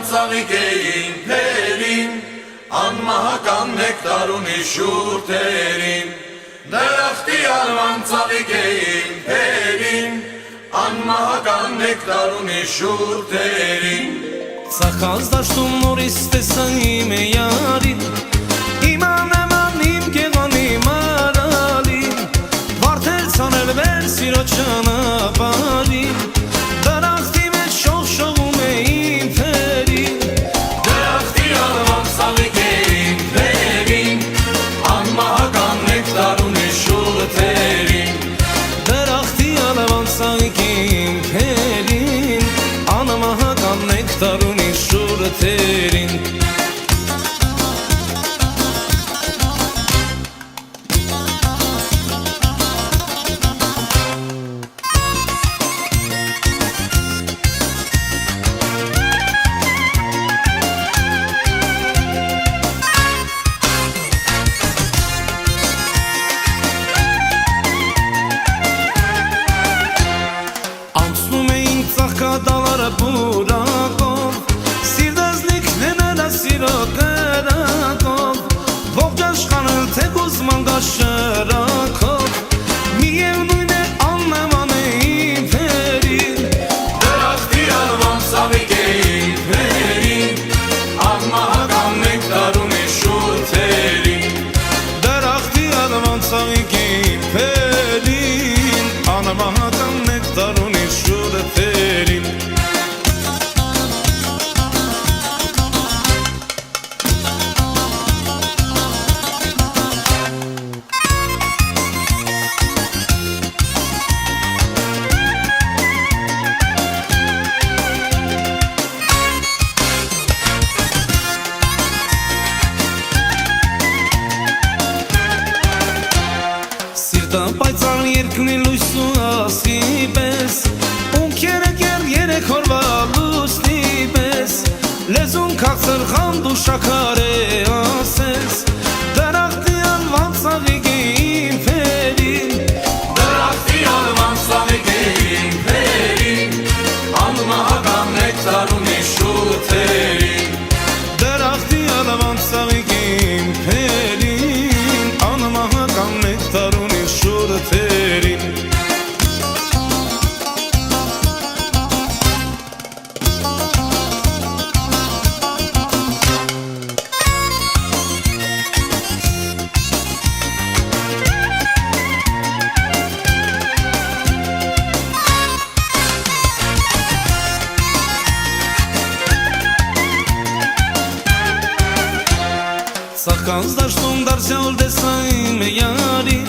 ծաղիկեին փերին, անմահական նեկտար ունի շուրթերին, դրախտի արման ծաղիկեին փերին, անմահական նեկտար ունի շուրթերին։ Ծախած դաշտում նորից տեսա իմ յարին, իմանեմ իմ գեղանի մարալին, վարդեր ցանել վեր սիրո ճանապարհին, դրախտի մեջ շողշողում է իմ փերին, դրախտի արման ծաղիկեին փերին, անմահական նեկտար ունի շուրթերին, դրախտի արման ծաղիկեին փերին, անմահական նեկտար ունի շուրթերին։ Անցնում էին ծաղկադալարը բուրակով, սիրտազնիքներն էլ սիրո կրակով, ողջ աշխարհը թեկուզ մանգաշ շրակով, միևնույն է աննման է իմ փերին, դրախտի արման ծաղիկեին փերին, անմահական նեկտար ունի շուրթերին, դրախտի արման ծաղիկեին փերին, անմահական նեկտար ունի շուրթերին։ Սիրտը պայծառ երկնի լույսու ասի պես, ունքերը կեր երեք հորվա լուսնի պես, լեզուն քաղցր խանդ ու շաքար է ասես, դրախտի անվան ծաղիկեին փերին, դրախտի արման ծաղիկեին փերին, անմահական նեկտար ունի շուրթերին, դրախտի անվան ծաղիկեին փերին, անմահական նեկտար ունի շուրթերին։ Ծաղկած դաշտում դարձյալ տեսա իմ յարին,